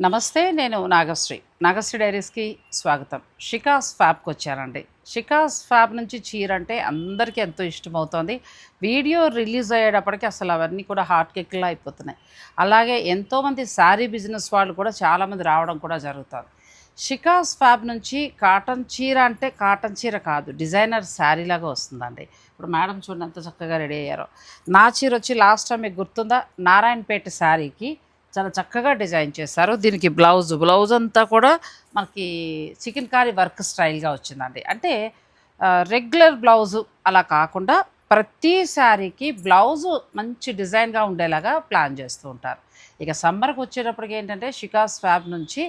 నమస్తే, నేను నాగశ్రీ. నాగశ్రీ డైరీస్కి స్వాగతం. షికాస్ ఫ్యాబ్కి వచ్చానండి. షికాస్ ఫ్యాబ్ నుంచి చీర అంటే అందరికీ ఎంతో ఇష్టమవుతోంది. వీడియో రిలీజ్ అయ్యేటప్పటికి అసలు అవన్నీ కూడా హాట్ కేక్లా అయిపోతున్నాయి. అలాగే ఎంతోమంది శారీ బిజినెస్ వాళ్ళు కూడా చాలామంది రావడం కూడా జరుగుతుంది. షికాస్ ఫ్యాబ్ నుంచి కాటన్ చీర అంటే కాటన్ చీర కాదు, డిజైనర్ శారీ లాగా వస్తుందండి. ఇప్పుడు మేడం చూడండి ఎంత చక్కగా రెడీ అయ్యారో. నా చీర వచ్చి లాస్ట్ టైం మీకు గుర్తుందా, నారాయణపేట శారీకి చాలా చక్కగా డిజైన్ చేశారు. దీనికి బ్లౌజ్ అంతా కూడా మనకి చికెన్ కారీ వర్క్ స్టైల్గా వచ్చిందండి. అంటే రెగ్యులర్ బ్లౌజు అలా కాకుండా ప్రతి శారీకి బ్లౌజు మంచి డిజైన్గా ఉండేలాగా ప్లాన్ చేస్తూ ఉంటారు. ఇక సమ్మర్కి వచ్చేటప్పటికి ఏంటంటే షికాస్ ఫ్యాబ్ నుంచి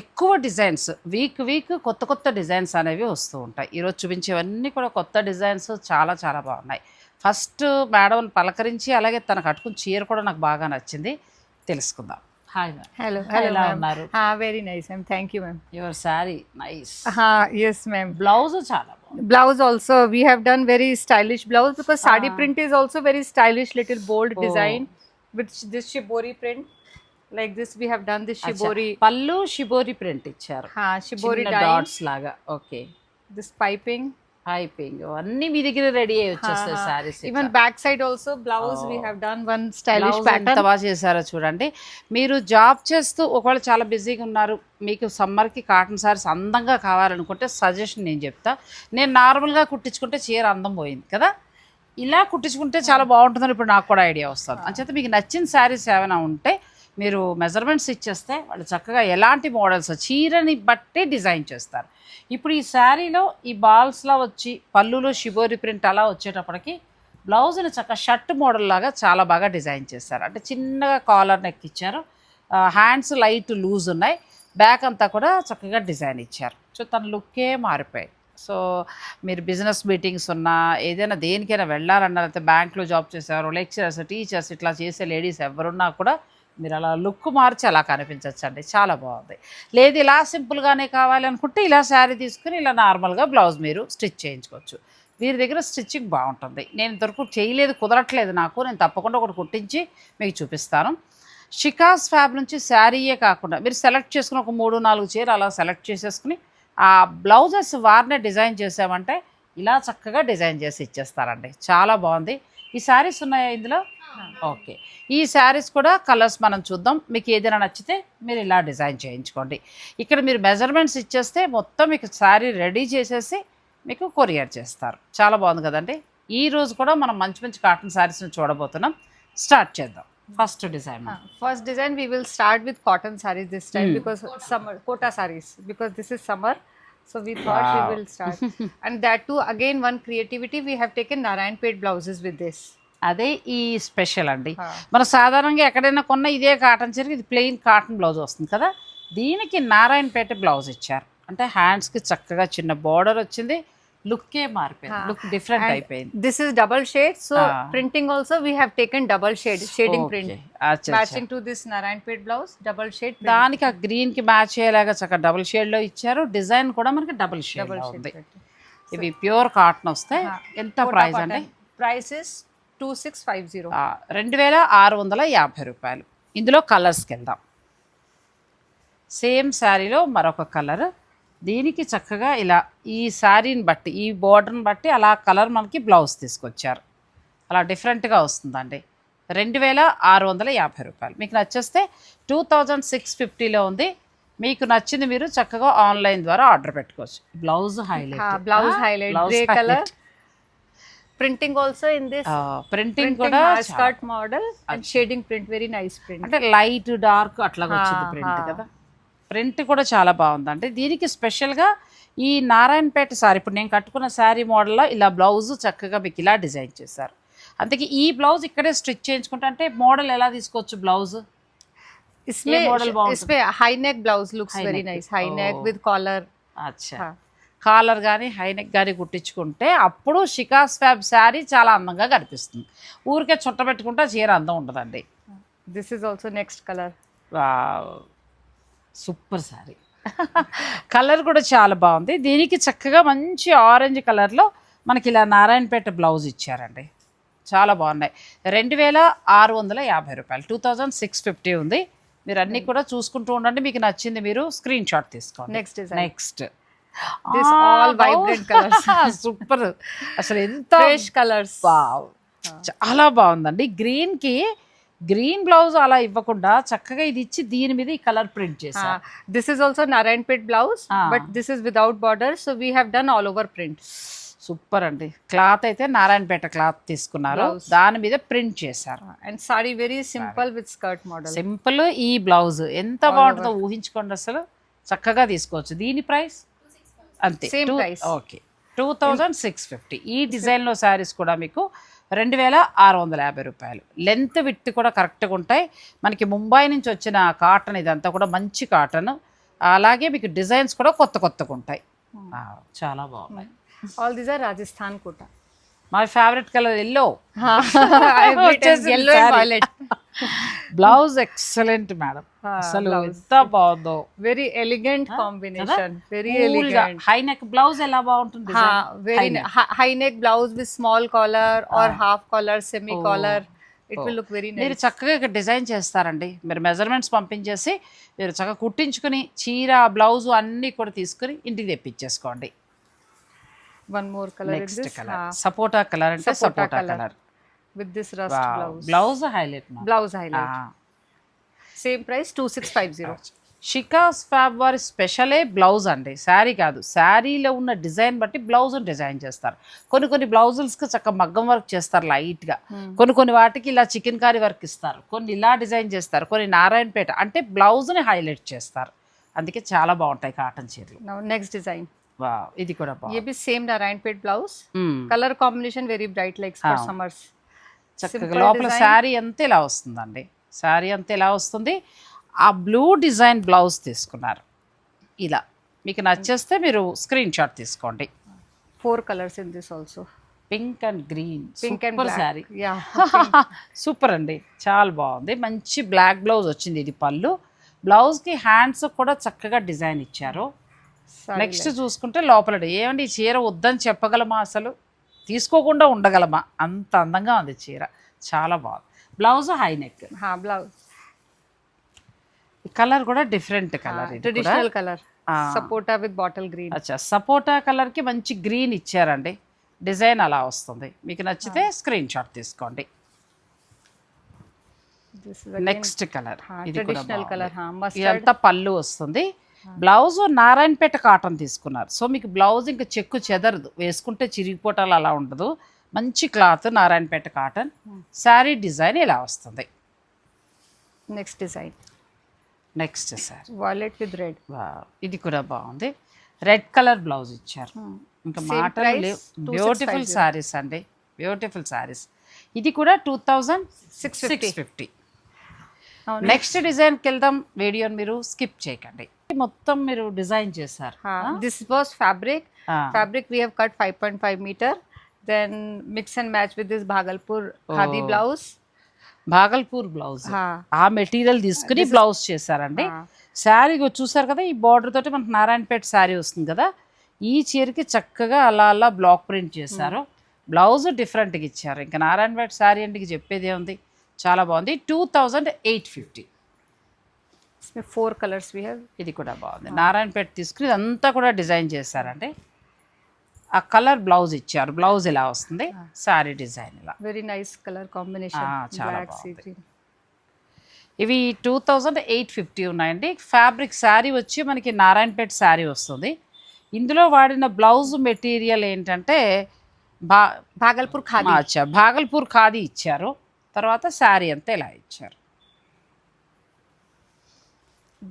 ఎక్కువ డిజైన్స్ వీక్ కొత్త కొత్త డిజైన్స్ అనేవి వస్తూ ఉంటాయి. ఈరోజు చూపించేవన్నీ కూడా కొత్త డిజైన్స్ చాలా చాలా బాగున్నాయి. ఫస్ట్ మేడం పలకరించి అలాగే తన కట్టుకుని చీర కూడా నాకు బాగా నచ్చింది, తెలుసుకుందాం. Hi ma'am. Hello, ఎలా ma'am. ఉన్నారు? Very nice, ma'am. Thank you, ma'am. Your sari nice. Yes, ma'am. Blouse చాలా బాగుంది. Blouse also, we have done very stylish blouse because sari print is also very stylish, little bold design with this shibori print. Like this, we have done this shibori. పళ్ళు shibori print ఇచ్చారు, Shibori dots లాగా. Okay, this piping. Piping అన్నీ మీ దగ్గర ready అయ్యి వచ్చేస్తాయి saris. Even back side also blouse, we have done one stylish pattern. ఎంత బాగా చేశారో చూడండి. మీరు జాబ్ చేస్తూ ఒకవేళ చాలా బిజీగా ఉన్నారు, మీకు సమ్మర్కి కాటన్ శారీస్ అందంగా కావాలనుకుంటే సజెషన్ నేను చెప్తా. నేను నార్మల్గా కుట్టించుకుంటే చీర అందం పోయింది కదా, ఇలా కుట్టించుకుంటే చాలా బాగుంటుందని ఇప్పుడు నాకు కూడా ఐడియా వస్తుంది. అంచేత మీకు నచ్చిన శారీస్ ఏమైనా ఉంటే మీరు మెజర్మెంట్స్ ఇచ్చేస్తే వాళ్ళు చక్కగా ఎలాంటి మోడల్స్ చీరని బట్టి డిజైన్ చేస్తారు. ఇప్పుడు ఈ శారీలో ఈ బాల్స్లా వచ్చి పళ్ళులో షిబోరి ప్రింట్ అలా వచ్చేటప్పటికి బ్లౌజ్ని చక్కగా షర్ట్ మోడల్ లాగా చాలా బాగా డిజైన్ చేస్తారు. అంటే చిన్నగా కాలర్ నెక్ ఇచ్చారు, హ్యాండ్స్ లైట్ లూజ్ ఉన్నాయి, బ్యాక్ అంతా కూడా చక్కగా డిజైన్ ఇచ్చారు. సో తన లుక్కే మారిపోయాయి. సో మీరు బిజినెస్ మీటింగ్స్ ఉన్నా ఏదైనా దేనికైనా వెళ్ళాలన్నా, లేకపోతే బ్యాంక్లో జాబ్ చేసేవారు, లెక్చరర్స్, టీచర్స్ ఇట్లా చేసే లేడీస్ ఎవరున్నా కూడా మీరు అలా లుక్ మార్చి అలా కనిపించవచ్చు అండి. చాలా బాగుంది. లేదు ఇలా సింపుల్గానే కావాలి అనుకుంటే ఇలా శారీ తీసుకుని ఇలా నార్మల్గా బ్లౌజ్ మీరు స్టిచ్ చేయించుకోవచ్చు. వీరి దగ్గర స్టిచ్చింగ్ బాగుంటుంది. నేను ఇంతవరకు చేయలేదు, కుదరట్లేదు నాకు. నేను తప్పకుండా ఒకటి కుట్టించి మీకు చూపిస్తాను. షికాస్ ఫ్యాబ్ నుంచి శారీయే కాకుండా మీరు సెలెక్ట్ చేసుకుని ఒక 3-4 చీర అలా సెలెక్ట్ చేసేసుకుని ఆ బ్లౌజెస్ వారినే డిజైన్ చేసామంటే ఇలా చక్కగా డిజైన్ చేసి ఇచ్చేస్తారండి. చాలా బాగుంది. ఈ శారీస్ ఉన్నాయా ఇందులో? ఓకే, ఈ శారీస్ కూడా కలర్స్ మనం చూద్దాం. మీకు ఏదైనా నచ్చితే మీరు ఇలా డిజైన్ చేయించుకోండి. ఇక్కడ మీరు మెజర్మెంట్స్ ఇచ్చేస్తే మొత్తం మీకు శారీ రెడీ చేసేసి మీకు కొరియర్ చేస్తారు. చాలా బాగుంది కదండి. ఈ రోజు కూడా మనం మంచి మంచి కాటన్ శారీస్ని చూడబోతున్నాం. స్టార్ట్ చేద్దాం. First design. First design we will start with cotton sarees this time because summer kota sarees, because this is summer, so we thought we will start. And that too again one creativity, we have taken Narayanpet blouses with this. అదే ఈ special అండి. మనం సాధారణంగా ఎక్కడైనా కొన్న ఇదే cotton చీరకి ఇది ప్లెయిన్ కాటన్ బ్లౌజ్ వస్తుంది కదా, దీనికి నారాయణపేట బ్లౌజ్ ఇచ్చారు. అంటే హ్యాండ్స్కి చక్కగా చిన్న బార్డర్ వచ్చింది, లుక్కే మారిపోయింది, లుక్ డిఫరెంట్ అయిపోయింది. This is double shade, so printing also we have taken double shading print matching to this Narayanpet blouse, double shade print. దానికి ఆ గ్రీన్ కి మ్యాచ్ అయ్యేలాగా చక్కగా డబుల్ షేడ్ లో ఇచ్చారు. డిజైన్ కూడా మనకి డబుల్ షేడ్ ఉంది. ఇవి ప్యూర్ కాటన్ వస్తాయి. ఎంత ప్రైస్ అండి? Price is 2650. 2650 రూపాయలు. ఇందులో కలర్స్కి వెళ్దాం. సేమ్ శారీలో మరొక కలర్. దీనికి చక్కగా ఇలా ఈ శారీని బట్టి ఈ బోర్డర్ని బట్టి అలా కలర్ మనకి బ్లౌజ్ తీసుకొచ్చారు. అలా డిఫరెంట్గా వస్తుందండి. 2650 రూపాయలు. మీకు నచ్చేస్తే 2650లో ఉంది. మీకు నచ్చింది మీరు చక్కగా ఆన్లైన్ ద్వారా ఆర్డర్ పెట్టుకోవచ్చు. Blouse highlight grey colour. Printing also in this. Printing కూడా skirt model and shading print, very nice print. అంటే లైట్ డార్క్ అట్లా వచ్చింది ప్రింట్ కదా. ప్రింట్ కూడా చాలా బాగుందండి. దీనికి స్పెషల్గా ఈ నారాయణపేట శారీ, ఇప్పుడు నేను కట్టుకున్న శారీ మోడల్లో ఇలా బ్లౌజ్ చక్కగా మీకు ఇలా డిజైన్ చేశారు. అందుకే ఈ బ్లౌజ్ ఇక్కడే స్టిచ్ చేయించుకుంటా. అంటే మోడల్ ఎలా తీసుకోవచ్చు బ్లౌజ్? इसमें high neck blouse looks very nice, high neck with collar. అచ్చా, కాలర్ కానీ హై నెక్ కానీ కుట్టించుకుంటే అప్పుడు షికాస్ ఫ్యాబ్ శారీ చాలా అందంగా కనిపిస్తుంది. ఊరికే చుట్టబెట్టుకుంటే చీర అందం ఉండదండి. This is also next colour. Super sari. Colour కూడా చాలా బాగుంది. దీనికి చక్కగా మంచి ఆరెంజ్ కలర్లో మనకి ఇలా నారాయణపేట బ్లౌజ్ ఇచ్చారండి. చాలా బాగున్నాయి. 2650 రూపాయలు. 2650 ఉంది. మీరు అన్ని కూడా చూసుకుంటూ ఉండండి. మీకు నచ్చింది మీరు స్క్రీన్ షాట్ తీసుకోండి. Next design. Next This all vibrant colors. Super, అసలు ఎంత Fresh colors. వావ్, చాలా బాగుందండి. గ్రీన్ బ్లౌజ్ అలా ఇవ్వకుండా చక్కగా ఇది ఇచ్చి దీని మీద ఈ కలర్ ప్రింట్ చేశారు. This is also Narayanpet blouse, Ah. but this is without border, so we have done all over print. Super అండి. క్లాత్ అయితే నారాయణపేట క్లాత్ తీసుకున్నారు, Blouse. దాని మీద ప్రింట్ చేశారు. And sari very simple with skirt model. Simple. ఈ blouse ఎంత బాగుంటుందో ఊహించుకోండి, అసలు చక్కగా తీసుకోవచ్చు. దీని ప్రైస్ అంతే, Same price. ఓకే 2650. ఈ డిజైన్లో శారీస్ కూడా మీకు 2650 రూపాయలు. లెంత్ విత్ కూడా కరెక్ట్గా ఉంటాయి. మనకి ముంబై నుంచి వచ్చిన కాటన్, ఇదంతా కూడా మంచి కాటన్. అలాగే మీకు డిజైన్స్ కూడా కొత్తగా ఉంటాయి. చాలా బాగున్నాయి. All these are Rajasthan kota. My favourite colour yellow. I have written yellow and violet. Blouse excellent madam, అసలు ఎంత బాగుందో. Very elegant combination. Very Cool గా. elegant. హై నెక్ బ్లౌజ్ ఎలా బాగుంటుంది? Very high neck blouse with small collar or half collar, semi collar. It will look very మీరు nice. చక్కగా ఇక్కడ design చేస్తారండి. మీరు మెజర్మెంట్స్ పంపించేసి మీరు చక్కగా కుట్టించుకుని చీర బ్లౌజ్ అన్నీ కూడా తీసుకుని ఇంటికి తెప్పించేసుకోండి. One more color in next this. Colour సపోటా కలర్ అంటే Sapota సపోటా colour. Colour. With this rust blouse. Blouse highlight. Blouse highlight. Same price 2650. Shikas fab వారి స్పెషలే బ్లౌజ్ అండి, శారీ కాదు. శారీలో ఉన్న డిజైన్ బట్టి బ్లౌజ్ డిజైన్ చేస్తారు. కొన్ని బ్లౌజులకి చక్క మగ్గం వర్క్ చేస్తారు లైట్గా, కొన్ని వాటికి ఇలా చికెన్ కారీ వర్క్ ఇస్తారు, కొన్ని ఇలా డిజైన్ చేస్తారు, కొన్ని నారాయణపేట అంటే బ్లౌజ్ని హైలైట్ చేస్తారు. అందుకే చాలా బాగుంటాయి కాటన్ చీరలు. Now next design. వావ్, ఇది కూడా ये బాగుంది. भी same Narayanpet blouse. Color combination very bright like for summers. చక్కగా Simple లోపల design. శారీ అంతా ఇలా వస్తుందండి. శారీ అంతా ఇలా వస్తుంది. ఆ బ్లూ డిజైన్ బ్లౌజ్ తీసుకున్నారు. ఇలా మీకు నచ్చేస్తే మీరు స్క్రీన్ షాట్ తీసుకోండి. 4 colors in this also. Pink and green, Pink and super black. Sari. Yeah. Super అండి, చాలా బాగుంది. మంచి బ్లాక్ బ్లౌజ్ వచ్చింది. ఇది పళ్ళు. బ్లౌజ్కి హ్యాండ్స్ కూడా చక్కగా డిజైన్ ఇచ్చారు. Saree నెక్స్ట్ చూసుకుంటే లోపల ఏమండి, ఈ చీర వద్దని చెప్పగలమా? అసలు తీసుకోకుండా ఉండగలమా? అంత అందంగా ఉంది చీర, చాలా బాగుంది. Blouse high neck. blouse. Colour కూడా different colour. Traditional color. Sapota with bottle green. అచ్చా, సపోటా కలర్కి మంచి గ్రీన్ ఇచ్చారండి. డిజైన్ అలా వస్తుంది. మీకు నచ్చితే స్క్రీన్ షాట్ తీసుకోండి. This is next colour. ఇది కూడా traditional color. Mustard. ఇదంతా పళ్ళు వస్తుంది. బ్లౌజ్ నారాయణపేట కాటన్ తీసుకున్నారు. సో మీకు బ్లౌజ్ ఇంకా చెక్కు చెదరదు, వేసుకుంటే చిరిగిపోటాలు అలా ఉండదు. మంచి cloth Narayanpet cotton. Sari design ఇలా వస్తుంది. Next design. Next sari Violet with red. ఇది కూడా బాగుంది. రెడ్ కలర్ బ్లౌజ్ ఇచ్చారు. ఇంకా Same మాటలు price, లేవు. 2650. బ్యూటిఫుల్ శారీస్ అండి, బ్యూటిఫుల్ శారీస్. ఇది కూడా 2650. Now నెక్స్ట్ డిజైన్కి వెళ్దాం. వీడియోని మీరు స్కిప్ చేయకండి. మొత్తం మీరు డిజైన్ చేశారు. this was fabric. Ah. Fabric we have cut 5.5 meter. Then mix and match with this Bhagalpur khadi blouse. Bhagalpur blouse. Ah. ఆ మెటీరియల్ తీసుకుని బ్లౌజ్ చేశారండి. శారీ చూసారు కదా, ఈ బార్డర్ తోటి మనకు నారాయణపేట శారీ వస్తుంది కదా. ఈ చీరకి చక్కగా అలా బ్లాక్ ప్రింట్ చేశారు. బ్లౌజ్ డిఫరెంట్గా ఇచ్చారు. ఇంకా నారాయణపేట శారీ అంటే చెప్పేదే ఉంది, చాలా బాగుంది. 2850. इसमें 4 colors we have. ఇది కూడా బాగుంది. నారాయణపేట తీసుకుని ఇదంతా కూడా డిజైన్ చేశారండి. ఆ కలర్ బ్లౌజ్ ఇచ్చారు. బ్లౌజ్ ఇలా వస్తుంది, శారీ డిజైన్ ఇలా. Very nice color combination. చాలా Black sea బాగుంది. green. ఇవి 2850 ఉన్నాయండి. ఫ్యాబ్రిక్ శారీ వచ్చి మనకి నారాయణపేట శారీ వస్తుంది. ఇందులో వాడిన బ్లౌజ్ మెటీరియల్ ఏంటంటే Bhagalpur khadi. అచ్చా, భాగల్పూర్ ఖాదీ ఇచ్చారు. తర్వాత శారీ అంతా ఇలా ఇచ్చారు.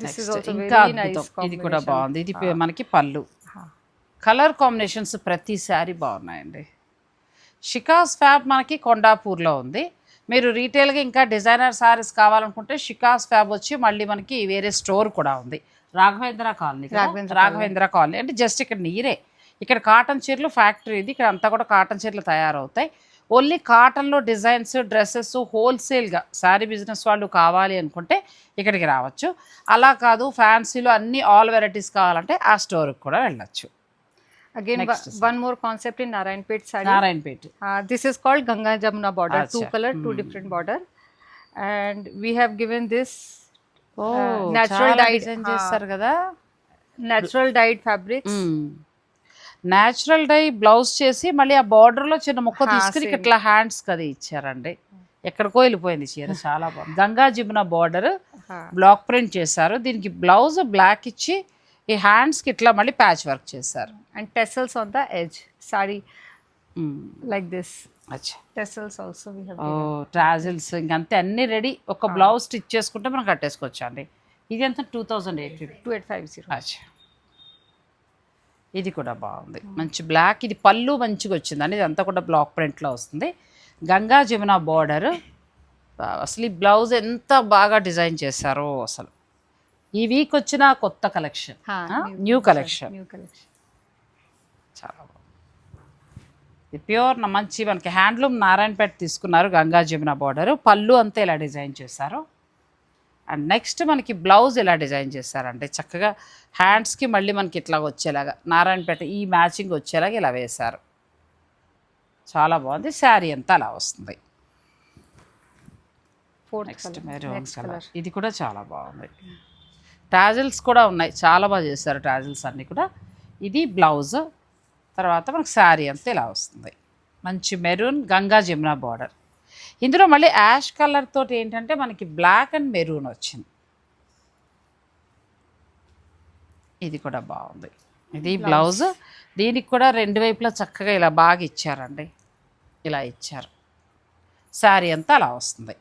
This is Next, also ఇంకా very nice అద్భుతం. ఇది కూడా combination. బాగుంది. ఇది మనకి పళ్ళు. కలర్ కాంబినేషన్స్ ప్రతి శారీ బాగున్నాయండి. షికాస్ ఫ్యాబ్ మనకి కొండాపూర్లో ఉంది. మీరు రీటైల్గా ఇంకా డిజైనర్ శారీస్ కావాలనుకుంటే షికాస్ ఫ్యాబ్ వచ్చి మళ్ళీ మనకి వేరే స్టోర్ కూడా ఉంది, రాఘవేంద్ర కాలనీ. రాఘవేంద్ర కాలనీ అంటే జస్ట్ ఇక్కడ నీరే. ఇక్కడ కాటన్ చీరలు ఫ్యాక్టరీ ఇది. ఇక్కడ అంతా కూడా కాటన్ చీరలు తయారవుతాయి. ఓన్లీ కాటన్లో డిజైన్స్, డ్రెస్సెస్ హోల్సేల్గా శారీ బిజినెస్ వాళ్ళు కావాలి అనుకుంటే ఇక్కడికి రావచ్చు. అలా కాదు ఫ్యాన్సీలో అన్ని ఆల్ వెరైటీస్ కావాలంటే ఆ స్టోర్కి కూడా వెళ్ళచ్చు. Again, one more concept in Narayanpet saree. Narayanpet. This is called Ganga Jamuna border. Acha. 2 color, 2 different border. And we have given this ఓ natural dyed, డిజైన్ చేస్తారు కదా. natural dyed fabrics. Natural dye blouse చేసి మళ్ళీ ఆ బార్డర్లో చిన్న ముక్క హా, తీసుకుని same. ఇట్లా హ్యాండ్స్ అది ఇచ్చారండి. ఎక్కడికో వెళ్ళిపోయింది చీర, చాలా బాగుంది. గంగా జిమున బార్డర్ బ్లాక్ ప్రింట్ చేశారు. దీనికి బ్లౌజ్ బ్లాక్ ఇచ్చి ఈ హ్యాండ్స్కి ఇట్లా మళ్ళీ ప్యాచ్ వర్క్ చేశారు. And tassels on the edge. Sari like this. అచ్చా, Tassels also we have. ఓ ట్రాజిల్స్ ఇంకంతే అన్నీ రెడీ. ఒక బ్లౌజ్ స్టిచ్ చేసుకుంటే మనం కట్టేసుకోవచ్చు అండి. ఇది ఎంత? 2850. 2850. అచ్చా, ఇది కూడా బాగుంది, మంచి బ్లాక్. ఇది పళ్ళు మంచిగా వచ్చిందండి. ఇదంతా కూడా బ్లాక్ ప్రింట్లో వస్తుంది. గంగా జమున బార్డర్. అసలు ఈ బ్లౌజ్ ఎంత బాగా డిజైన్ చేశారో అసలు. ఈ వీక్ వచ్చిన కొత్త collection, new collection, New collection. చాలా బాగుంది. ఇది ప్యూర్ మంచి మనకి హ్యాండ్లూమ్ నారాయణపేట తీసుకున్నారు. గంగా జమున బార్డర్, పళ్ళు అంతా ఇలా డిజైన్ చేశారు. అండ్ నెక్స్ట్ మనకి బ్లౌజ్ ఇలా డిజైన్ చేశారంటే చక్కగా హ్యాండ్స్కి మళ్ళీ మనకి ఇట్లా వచ్చేలాగా నారాయణపేట ఈ మ్యాచింగ్ వచ్చేలాగా ఇలా వేశారు. చాలా బాగుంది. శారీ అంతా అలా వస్తుంది. Fourth next color. Maroon Next colour. color. ఇది కూడా చాలా బాగుంది. టాజిల్స్ కూడా ఉన్నాయి, చాలా బాగా చేశారు టాజిల్స్ అన్నీ కూడా. ఇది బ్లౌజ్. తర్వాత మనకు శారీ అంతా ఇలా వస్తుంది. మంచి మెరూన్ గంగా జమున బార్డర్. ఇందులో మళ్ళీ యాష్ కలర్ తోటి ఏంటంటే మనకి బ్లాక్ అండ్ మెరూన్ వచ్చింది. ఇది కూడా బాగుంది. ఇది బ్లౌజ్. దీనికి కూడా రెండు వైపులా చక్కగా ఇలా బాగా ఇచ్చారండి, ఇలా ఇచ్చారు. శారీ అంతా అలా వస్తుంది.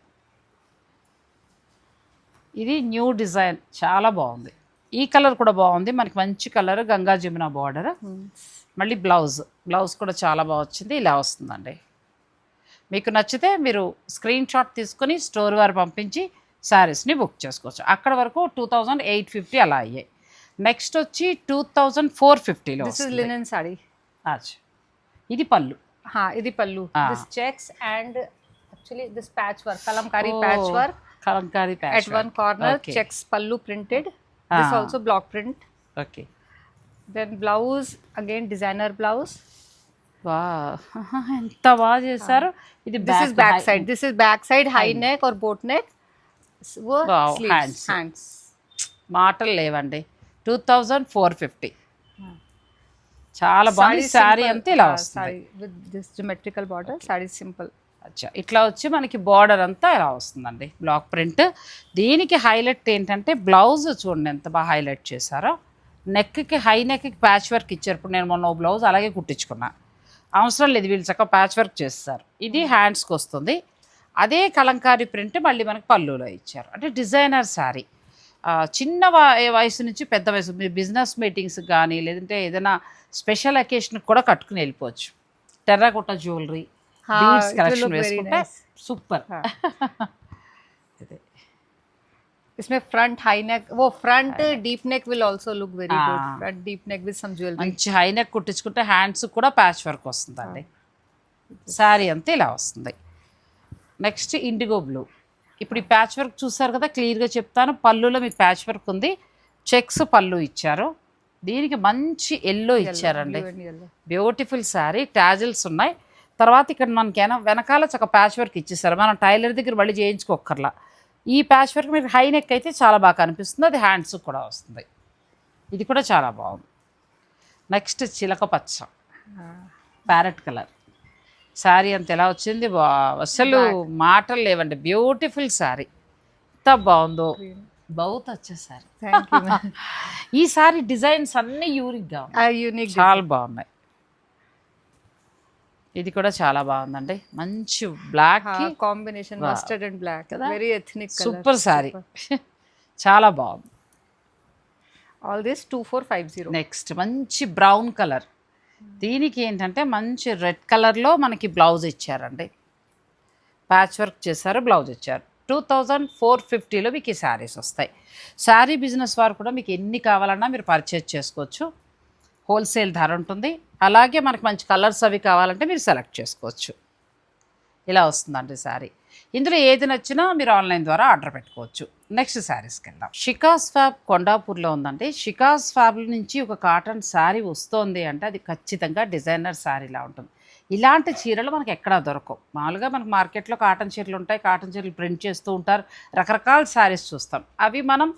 ఇది న్యూ డిజైన్, చాలా బాగుంది. ఈ కలర్ కూడా బాగుంది, మనకి మంచి కలర్ గంగా జమున బార్డర్. మళ్ళీ బ్లౌజ్ కూడా చాలా బాగా వచ్చింది, ఇలా వస్తుందండి. మీకు నచ్చితే మీరు స్క్రీన్ షాట్ తీసుకొని స్టోర్ వారు పంపించి శారీస్ని బుక్ చేసుకోవచ్చు. అక్కడ వరకు 2850 అలా అయ్యాయి. నెక్స్ట్ వచ్చి 2450లో. This is linen sari. ఇది పళ్ళు. ఇది pallu. This checks and actually this patchwork, kalamkari patchwork. Kalamkari At one corner checks pallu printed. This also block print. Okay. Then blouse again designer blouse. వా ఎంత బాగా చేశారు. ఇది This is back side. This is back side high neck or boat neck. Wow, Sleeves, hands. మాటలు లేవండి. 2450. చాలా బాగుంది. శారీ అంతా ఇలా వస్తుంది. Sari with this geometrical border. Sari simple. అచ్చా, ఇట్లా వచ్చి మనకి బార్డర్ అంతా ఇలా వస్తుందండి, బ్లాక్ ప్రింట్. దీనికి హైలైట్ ఏంటంటే బ్లౌజ్ చూడండి ఎంత బాగా హైలైట్ చేశారో. నెక్కి హై నెక్కి ప్యాచ్ వర్క్ ఇచ్చారు. ఇప్పుడు నేను మొన్న బ్లౌజ్ అలాగే కుట్టించుకున్నా, అవసరం లేదు, వీళ్ళు చక్కగా ప్యాచ్ వర్క్ చేస్తారు. ఇది హ్యాండ్స్కి వస్తుంది. అదే కలంకారీ ప్రింట్ మళ్ళీ మనకి పళ్ళులో ఇచ్చారు. అంటే డిజైనర్ శారీ. చిన్న వయసు నుంచి పెద్ద వయసు, మీరు బిజినెస్ మీటింగ్స్కి కానీ లేదంటే ఏదైనా స్పెషల్ అకేషన్కి కూడా కట్టుకుని వెళ్ళిపోవచ్చు. టెర్రాకోట జ్యువెలరీ, బీడ్స్ కలెక్షన్ వేసుకుంటే సూపర్. इसमें front high neck, वो front deep neck will also look very good. Front deep neck with some jewelry. మంచి హై నెక్ కుట్టించుకుంటే హ్యాండ్స్ కూడా ప్యాచ్ వర్క్ వస్తుందండి. శారీ అంతా ఇలా వస్తుంది. Next IndiGo blue. ఇప్పుడు ఈ ప్యాచ్ వర్క్ చూసారు కదా, క్లియర్గా చెప్తాను. పళ్ళులో మీకు ప్యాచ్ వర్క్ ఉంది, చెక్స్ పళ్ళు ఇచ్చారు. దీనికి మంచి ఎల్లో ఇచ్చారండి, బ్యూటిఫుల్ శారీ. టాజిల్స్ ఉన్నాయి. తర్వాత ఇక్కడ మనకి వెనకాల చక్క ప్యాచ్ వర్క్ ఇచ్చేసారు. మనం టైలర్ దగ్గర మళ్ళీ చేయించుకోక్కర్లా. ఈ ప్యాచ్ వర్క్ మీకు హై నెక్ అయితే చాలా బాగా కనిపిస్తుంది, అది హ్యాండ్స్ కూడా వస్తుంది. ఇది కూడా చాలా బాగుంది. నెక్స్ట్ చిలక పచ్చ, ప్యారెట్ కలర్. శారీ అంత ఎలా వచ్చింది, అసలు మాటలు లేవండి. బ్యూటిఫుల్ శారీ, ఎంత బాగుందో. బౌత్ వచ్చేసారి. ఈ సారీ డిజైన్స్ అన్నీ యూనిక్గా ఉన్నాయి, చాలా బాగున్నాయి. ఇది కూడా చాలా బాగుందండి. మంచి black combination, mustard and black, very ethnic colour. Super sari, చాలా బాగుంది. All this 2450. నెక్స్ట్ మంచి బ్రౌన్ కలర్. దీనికి ఏంటంటే మంచి రెడ్ కలర్లో మనకి బ్లౌజ్ ఇచ్చారండి, ప్యాచ్ వర్క్ చేశారు, బ్లౌజ్ ఇచ్చారు. 2450లో మీకు ఈ శారీస్ వస్తాయి. శారీ బిజినెస్ వారు కూడా మీకు ఎన్ని కావాలన్నా మీరు పర్చేజ్ చేసుకోవచ్చు. హోల్సేల్ ధర ఉంటుంది. అలాగే మనకు మంచి కలర్స్ అవి కావాలంటే మీరు సెలెక్ట్ చేసుకోవచ్చు. ఇలా వస్తుందండి శారీ. ఇందులో ఏది నచ్చినా మీరు ఆన్లైన్ ద్వారా ఆర్డర్ పెట్టుకోవచ్చు. నెక్స్ట్ శారీస్కి వెళ్దాం. షికాస్ ఫ్యాబ్ కొండాపూర్లో ఉందండి. షికాస్ ఫ్యాబ్ నుంచి ఒక కాటన్ శారీ వస్తుంది అంటే అది ఖచ్చితంగా డిజైనర్ శారీలా ఉంటుంది. ఇలాంటి చీరలు మనకి ఎక్కడా దొరకవు. మామూలుగా మనకు మార్కెట్లో కాటన్ చీరలు ఉంటాయి, కాటన్ చీరలు ప్రింట్ చేస్తూ ఉంటారు, రకరకాల శారీస్ చూస్తాం. అవి మనం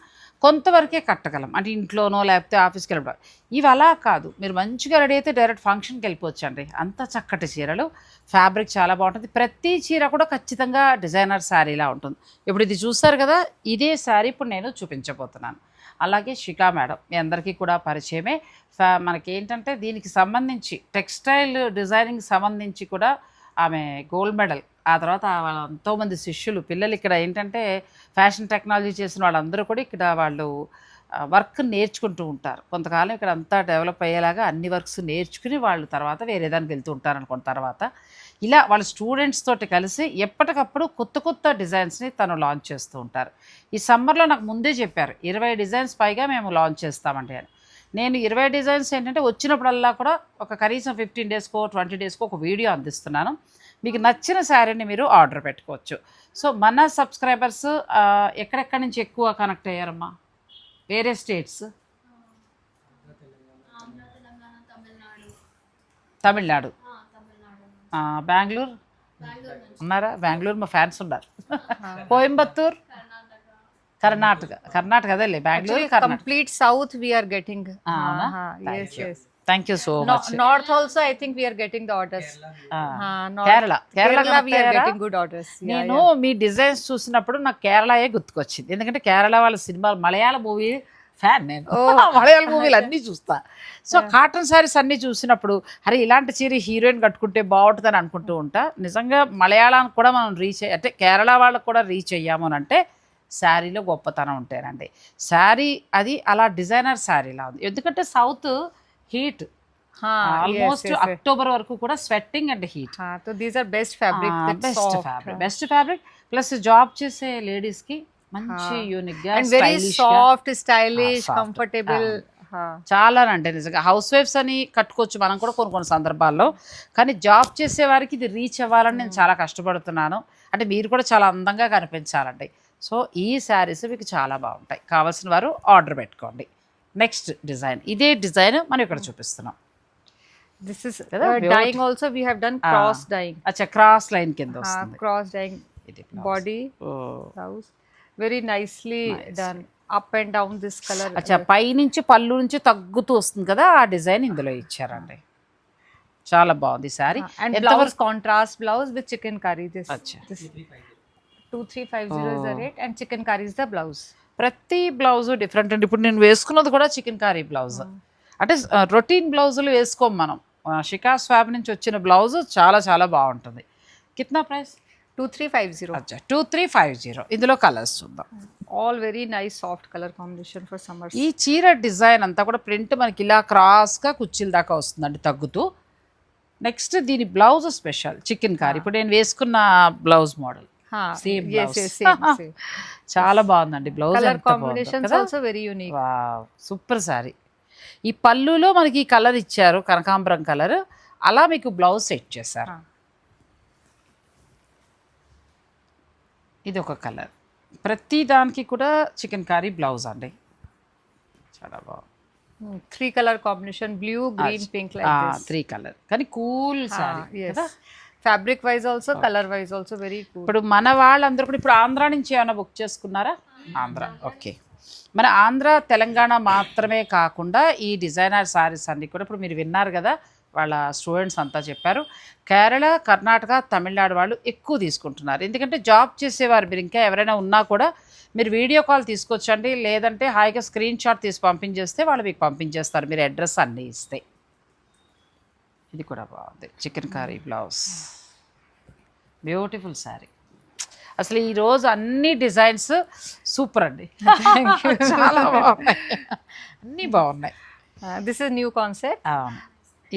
కొంతవరకే కట్టగలం, అంటే ఇంట్లోనో లేకపోతే ఆఫీస్కి వెళ్ళడం. ఇవి అలా కాదు, మీరు మంచిగా రెడీ అయితే డైరెక్ట్ ఫంక్షన్కి వెళ్ళిపోవచ్చు అండి. అంత చక్కటి చీరలు, ఫ్యాబ్రిక్ చాలా బాగుంటుంది. ప్రతి చీర కూడా ఖచ్చితంగా డిజైనర్ శారీలా ఉంటుంది. ఇప్పుడు ఇది చూస్తారు కదా, ఇదే శారీ ఇప్పుడు నేను చూపించబోతున్నాను. అలాగే శిఖా మేడం మీ అందరికీ కూడా పరిచయమే. మనకి ఏంటంటే దీనికి సంబంధించి టెక్స్టైల్ డిజైనింగ్ సంబంధించి కూడా ఆమె గోల్డ్ మెడల్, ఆ తర్వాత వాళ్ళ ఎంతోమంది శిష్యులు పిల్లలు ఇక్కడ ఏంటంటే ఫ్యాషన్ టెక్నాలజీ చేసిన వాళ్ళందరూ కూడా ఇక్కడ వాళ్ళు వర్క్ నేర్చుకుంటూ ఉంటారు. కొంతకాలం ఇక్కడ అంతా డెవలప్ అయ్యేలాగా అన్ని వర్క్స్ నేర్చుకుని వాళ్ళు తర్వాత వేరే దానికి వెళ్తూ ఉంటారు అనుకున్న తర్వాత ఇలా వాళ్ళ స్టూడెంట్స్ తోటి కలిసి ఎప్పటికప్పుడు కొత్త కొత్త డిజైన్స్ని తను లాంచ్ చేస్తూ ఉంటారు. ఈ సమ్మర్లో నాకు ముందే చెప్పారు 20 డిజైన్స్ పైగా మేము లాంచ్ చేస్తామండి అని. నేను 20 డిజైన్స్ ఏంటంటే వచ్చినప్పుడల్లా కూడా ఒక కనీసం 15 డేస్కో 20 డేస్కో ఒక వీడియో అందిస్తున్నాను. మీకు నచ్చిన శారీని మీరు ఆర్డర్ పెట్టుకోవచ్చు. సో మన సబ్స్క్రైబర్స్ ఎక్కడెక్కడి నుంచి ఎక్కువ కనెక్ట్ అయ్యారమ్మా? వేరే స్టేట్స్, తమిళనాడు, బెంగళూరు ఉన్నారా? బెంగళూరు మా ఫ్యాన్స్ ఉన్నారు. కోయంబత్తూర్, కర్ణాటక అదేలే Bengaluru, complete south we are getting. Yes. Thank you so much. North also I think we are getting the orders. Kerala we are getting good orders. నేను మీ డిజైన్స్ చూసినప్పుడు నాకు కేరళయే గుర్తుకొచ్చింది. ఎందుకంటే కేరళ వాళ్ళ సినిమాలు, మలయాళ మూవీ ఫ్యాన్ నేను. మలయాళ మూవీలు అన్నీ చూస్తా. సో కాటన్ శారీస్ అన్నీ చూసినప్పుడు అరే ఇలాంటి చీర హీరోయిన్ కట్టుకుంటే బాగుంటుందని అనుకుంటూ ఉంటా. నిజంగా మలయాళానికి కూడా మనం రీచ్ అంటే కేరళ వాళ్ళకు కూడా రీచ్ అయ్యాము అని అంటే శారీలో గొప్పతనం ఉంటారండి. శారీ అది అలా డిజైనర్ శారీలా ఉంది. ఎందుకంటే సౌత్ హీట్ ఆల్మోస్ట్ అక్టోబర్ వరకు కూడా sweating and heat. So these are best fabric. Best fabric plus job చేసే లేడీస్ కి మంచి యూనిక్ గా and very soft, stylish, comfortable. చాలా అంటే నిజంగా హౌస్ వైఫ్స్ అని కట్టుకోవచ్చు మనం కూడా కొన్ని సందర్భాల్లో. కానీ జాబ్ చేసే వారికి ఇది రీచ్ అవ్వాలని నేను చాలా కష్టపడుతున్నాను. అంటే మీరు కూడా చాలా అందంగా కనిపించాలండి. సో ఈ శారీస్ మీకు చాలా బాగుంటాయి. కావాల్సిన వారు ఆర్డర్ పెట్టుకోండి. నెక్స్ట్ డిజైన్, ఇదే డిజైన్ మనం ఇక్కడ చూపిస్తున్నాం. This is dyeing also we have done cross dyeing. అచ్చా, క్రాస్ లైన్ కింద వస్తుంది. Cross dyeing body, blouse, very nicely done. Up and down this color. అచ్చా, పై నుంచి పళ్ళు నుంచి తగ్గుతూ వస్తుంది కదా, ఆ డిజైన్ ఇందులో ఇచ్చారండి. చాలా బాగుంది sorry. And blouse contrast blouse with chicken curry. This 2350 is the rate and chicken curry is the blouse. ప్రతి బ్లౌజ్ డిఫరెంట్ అండి. ఇప్పుడు నేను వేసుకున్నది కూడా చికెన్ కారీ బ్లౌజ్. అంటే రొటీన్ బ్లౌజులు వేసుకోం మనం. షికా స్వాబ్ నుంచి వచ్చిన బ్లౌజ్ చాలా చాలా బాగుంటుంది. కిतना ప్రైస్? 2350. అచ్చా, 2350. ఇందులో కలర్స్ చూద్దాం. All very nice soft color combination for summer. ఈ చీర డిజైన్ అంతా కూడా ప్రింట్ మనకి ఇలా క్రాస్గా కుర్చీల దాకా వస్తుందండి తగ్గుతూ. నెక్స్ట్ దీని బ్లౌజ్ స్పెషల్ చికెన్ కారీ. ఇప్పుడు నేను వేసుకున్న బ్లౌజ్ మోడల్ సేమ్ బ్లౌజ్. చాలా బాగుందండి blouse. Colour combinations also very unique. Wow, super sorry. ఈ పళ్ళులో మనకి ఈ కలర్ ఇచ్చారు, కనకాంబరం కలర్. అలా మీకు బ్లౌజ్ సెట్ చేశారు. ఇది ఒక కలర్. ప్రతి దానికి కూడా చికెన్ కారీ బ్లౌజ్ అండి. చాలా బాగుంది. 3 color combination, blue, green, pink like this. 3 colour కానీ కూల్ సారీ కదా. Fabric wise also, colour wise also very cool. ఇప్పుడు మన వాళ్ళందరూ కూడా ఇప్పుడు ఆంధ్ర నుంచి ఏమైనా బుక్ చేసుకున్నారా? ఆంధ్ర, ఓకే. మన ఆంధ్ర తెలంగాణ మాత్రమే కాకుండా ఈ డిజైనర్ శారీస్ అన్నీ కూడా ఇప్పుడు మీరు విన్నారు కదా, వాళ్ళ స్టూడెంట్స్ అంతా చెప్పారు. కేరళ, కర్ణాటక, తమిళనాడు వాళ్ళు ఎక్కువ తీసుకుంటున్నారు. ఎందుకంటే జాబ్ చేసేవారు మీరు ఇంకా ఎవరైనా ఉన్నా కూడా మీరు వీడియో కాల్ తీసుకొచ్చండి, లేదంటే హాయిగా స్క్రీన్ షాట్ తీసి పంపించేస్తే వాళ్ళు మీకు పంపించేస్తారు, మీరు అడ్రస్ అన్నీ ఇస్తే. ఇది కూడా బాగుంది, chicken curry blouse, beautiful sari. అసలు ఈరోజు అన్ని డిజైన్స్ సూపర్ అండి. చాలా బాగున్నాయి, అన్నీ బాగున్నాయి. This is new concept.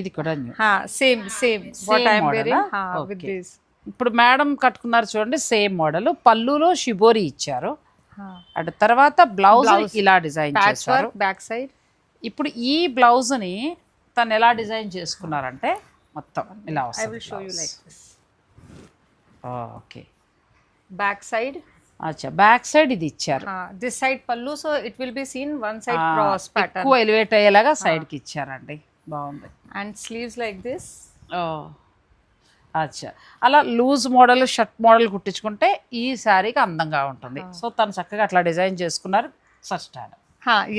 ఇది కూడా new, same what I am wearing with this. ఇప్పుడు మేడం కట్టుకున్నారు చూడండి, సేమ్ మోడల్. పళ్ళులో షిబోరి ఇచ్చారు, అటు తర్వాత బ్లౌజ్ ఇలా డిజైన్ చేశారు బ్యాక్ సైడ్. ఇప్పుడు ఈ బ్లౌజ్ని తను ఎలా డిజైన్ చేసుకున్నారంటే మొత్తం ఇలా వస్తుంది. Okay, back side. అచ్చా, బ్యాక్ సైడ్ ఇది ఇచ్చారు. దిస్ సైడ్ పల్లు, so it will be seen one side cross pattern. ఎక్కువ ఎలివేట్ అయ్యేలాగా సైడ్ కి ఇచ్చారండి, బాగుంది. And sleeves like this. అచ్చా, అలా లూజ్ మోడల్ షర్ట్ మోడల్ కుట్టించుకుంటే ఈ శారీకి అందంగా ఉంటుంది. సో తను చక్కగా అట్లా డిజైన్ చేసుకున్నారు ఫస్ట్ హ్యాండ్.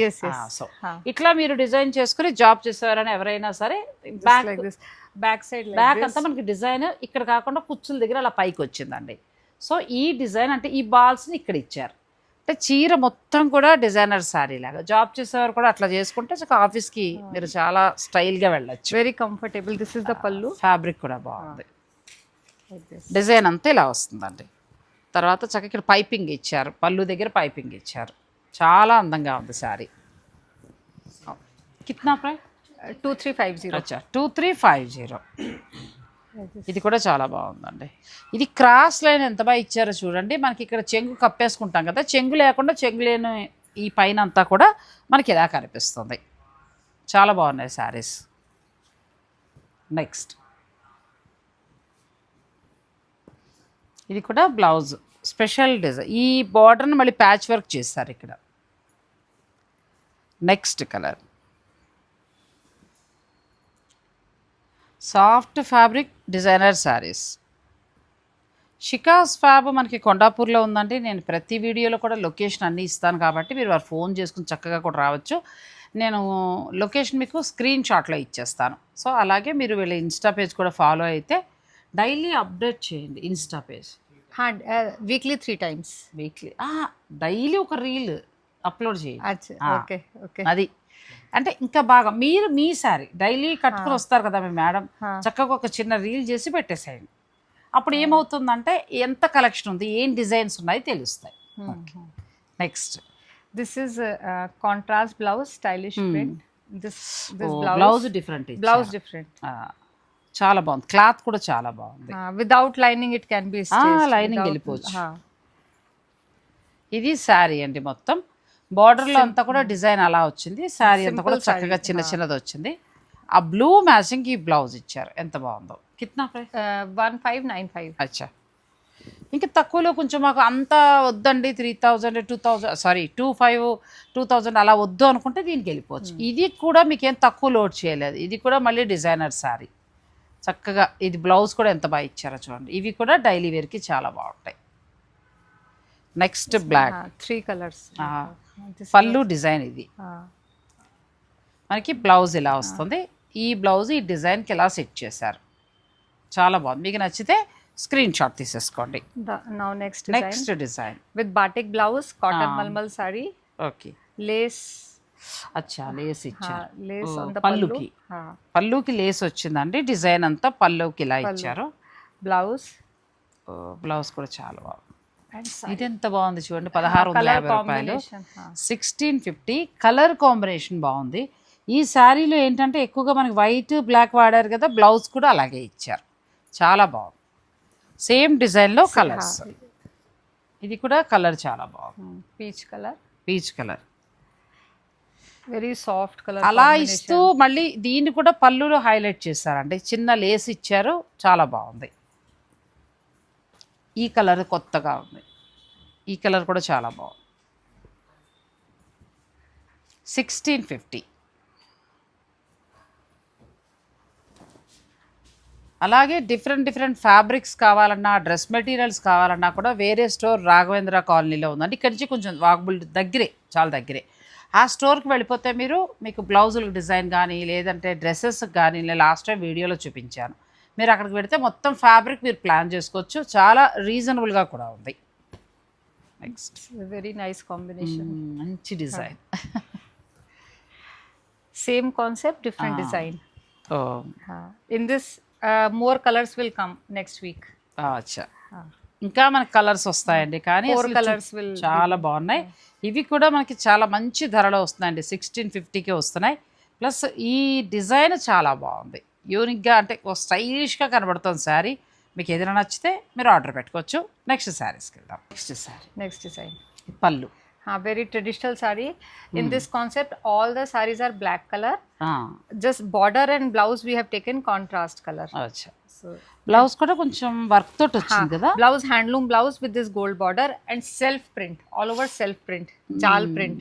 yes, సో ఇట్లా మీరు డిజైన్ చేసుకుని జాబ్ చేసేవారని ఎవరైనా సరే back like this back side like back this. అంతా మనకి డిజైన్ ఇక్కడ కాకుండా కుచ్చుల దగ్గర అలా పైకి వచ్చిందండి. సో ఈ డిజైన్ అంటే ఈ బాల్స్ని ఇక్కడ ఇచ్చారు అంటే చీర మొత్తం కూడా డిజైనర్ శారీ లాగా జాబ్ చేసేవారు కూడా అట్లా చేసుకుంటే ఆఫీస్కి మీరు చాలా స్టైల్గా వెళ్ళొచ్చు. Very comfortable. This is the pallu. Fabric కూడా బాగుంది. Like this. డిజైన్ అంతా ఇలా వస్తుందండి. తర్వాత చక్కగా ఇక్కడ పైపింగ్ ఇచ్చారు, పళ్ళు దగ్గర పైపింగ్ ఇచ్చారు. చాలా అందంగా ఉంది శారీ. కిత్నా ప్రైస్? 2350. అచ్చా 2350. Like this. ఇది కూడా చాలా బాగుందండి. ఇది క్రాస్ లైన్ ఎంత బాగా ఇచ్చారో చూడండి. మనకి ఇక్కడ చెంగు కప్పేసుకుంటాం కదా, చెంగు లేకుండా చెంగు లేని ఈ పైన అంతా కూడా మనకి ఇలా కనిపిస్తుంది. చాలా బాగున్నాయి శారీస్. నెక్స్ట్ ఇది కూడా బ్లౌజ్ స్పెషల్ డిజైన్. ఈ బార్డర్ని మళ్ళీ ప్యాచ్ వర్క్ చేస్తారు ఇక్కడ. Next colour soft fabric designer saris. Shikas fab మనకి కొండాపూర్లో ఉందండి. నేను ప్రతి వీడియోలో కూడా లొకేషన్ అన్నీ ఇస్తాను కాబట్టి మీరు వారు ఫోన్ చేసుకుని చక్కగా కూడా రావచ్చు. నేను లొకేషన్ మీకు స్క్రీన్ షాట్లో ఇచ్చేస్తాను. సో అలాగే మీరు వీళ్ళ ఇన్స్టా పేజ్ కూడా ఫాలో అయితే డైలీ అప్డేట్ చేయండి Insta page. Weekly 3 times. Weekly daily ఒక రీల్ అప్లోడ్ చేయండి. Achha, okay, okay. అది అంటే ఇంకా బాగా మీరు మీ సారీ డైలీ కట్టుకుని వస్తారు కదా మీ మేడం, చక్కగా ఒక చిన్న రీల్ చేసి పెట్టేసేయండి. అప్పుడు ఏమవుతుందంటే ఎంత కలెక్షన్ ఉంది, ఏం డిజైన్స్ ఉన్నాయి తెలుస్తాయి. Next This is contrast blouse, stylish print. This blouse different. blouse different. చాలా బాగుంది. క్లాత్ కూడా చాలా బాగుంది. Without lining it can be stitched. Lining without- వెళ్ళిపోవచ్చు. ఇది శారీ అండి. మొత్తం బార్డర్లో అంతా కూడా డిజైన్ అలా వచ్చింది. శారీ అంతా కూడా Simple చక్కగా saree. చిన్న చిన్నది వచ్చింది. ఆ బ్లూ మ్యాచింగ్ ఈ బ్లౌజ్ ఇచ్చారు. ఎంత బాగుందో. కిత్నా ప్రైస్? 1595. అచ్చా, ఇంకా తక్కువలో కొంచెం మాకు అంత వద్దండి 3000 2000 సారీ 2000 అలా వద్దు అనుకుంటే దీనికి వెళ్ళిపోవచ్చు. ఇది కూడా మీకు ఏం తక్కువ లోడ్ చేయలేదు. ఇది కూడా మళ్ళీ డిజైనర్ శారీ చక్కగా. ఇది బ్లౌజ్ కూడా ఎంత బాగా ఇచ్చారో చూడండి. ఇవి కూడా డైలీ వేర్కి చాలా బాగుంటాయి. Next black 3 colors. This pallu design. ఇది uh, మనకి బ్లౌజ్ ఇలా వస్తుంది. ఈ బ్లౌజ్ ఈ డిజైన్కి ఇలా సెట్ చేశారు. చాలా బాగుంది. మీకు నచ్చితే స్క్రీన్ షాట్ తీసేసుకోండి. now next design. Next design With batik blouse, cotton malmal saree, okay. lace. అచ్చా, లేస్ ఇచ్చారు. Lace on the పళ్ళుకి pallu. పళ్ళుకి లేస్ వచ్చిందండి. డిజైన్ అంతా పళ్ళుకి ఇలా ఇచ్చారు. Blouse బ్లౌజ్ కూడా చాలా బాగుంది. and ఇది ఎంత బాగుంది చూడండి. 1650 రూపాయలు. combination. 1650. కలర్ కాంబినేషన్ బాగుంది. ఈ శారీలో ఏంటంటే ఎక్కువగా మనకి వైట్ బ్లాక్ వాడారు కదా, బ్లౌజ్ కూడా అలాగే ఇచ్చారు. చాలా బాగుంది. సేమ్ డిజైన్లో కలర్స్. ఇది కూడా కలర్ చాలా బాగుంది. Peach color. Peach colour. Very soft color. అలా ఇస్తూ మళ్ళీ దీన్ని కూడా పళ్ళులో హైలైట్ చేశారండి. చిన్న లేస్ ఇచ్చారు. చాలా బాగుంది. ఈ కలర్ కొత్తగా ఉంది. ఈ కలర్ కూడా చాలా బాగుంది. 1650. అలాగే డిఫరెంట్ ఫ్యాబ్రిక్స్ కావాలన్నా, డ్రెస్ మెటీరియల్స్ కావాలన్నా కూడా వేరే స్టోర్ రాఘవేంద్ర కాలనీలో ఉందండి. ఇక్కడి నుంచి కొంచెం వాకబుల్ దగ్గరే, చాలా దగ్గరే. ఆ స్టోర్కి వెళ్ళిపోతే మీకు బ్లౌజుల డిజైన్ కానీ లేదంటే డ్రెస్సెస్ కానీ నేను లాస్ట్ టైం వీడియోలో చూపించాను. మీరు అక్కడికి పెడితే మొత్తం ఫ్యాబ్రిక్ మీరు ప్లాన్ చేసుకోవచ్చు. చాలా రీజనబుల్గా కూడా ఉంది. Next Very nice combination. మంచి design. Same concept, different design. ఓ In this, more colors will come next week. అచ్చా, ఇంకా మనకి కలర్స్ వస్తాయండి. కానీ 4 అసలు colors will. చాలా బాగున్నాయి. ఇవి కూడా మనకి చాలా మంచి ధరలో వస్తున్నాయండి. 1650కే వస్తున్నాయి. ప్లస్ ఈ డిజైన్ చాలా బాగుంది. యూనిక్గా అంటే స్టైలిష్గా కనబడుతుంది శారీ. మీకు ఏదైనా నచ్చితే మీరు ఆర్డర్ పెట్టుకోవచ్చు. నెక్స్ట్ శారీస్కి వెళ్దాం. Next sari Next design. పళ్ళు. Very traditional saree. In this concept, all the sarees are black color. Just border and blouse we have taken contrast color. అచ్చా, So బ్లౌజ్ కూడా కొంచెం వర్క్ తోటి వచ్చింది కదా. blouse, handloom blouse with this gold border and self print, all over self print, jal print.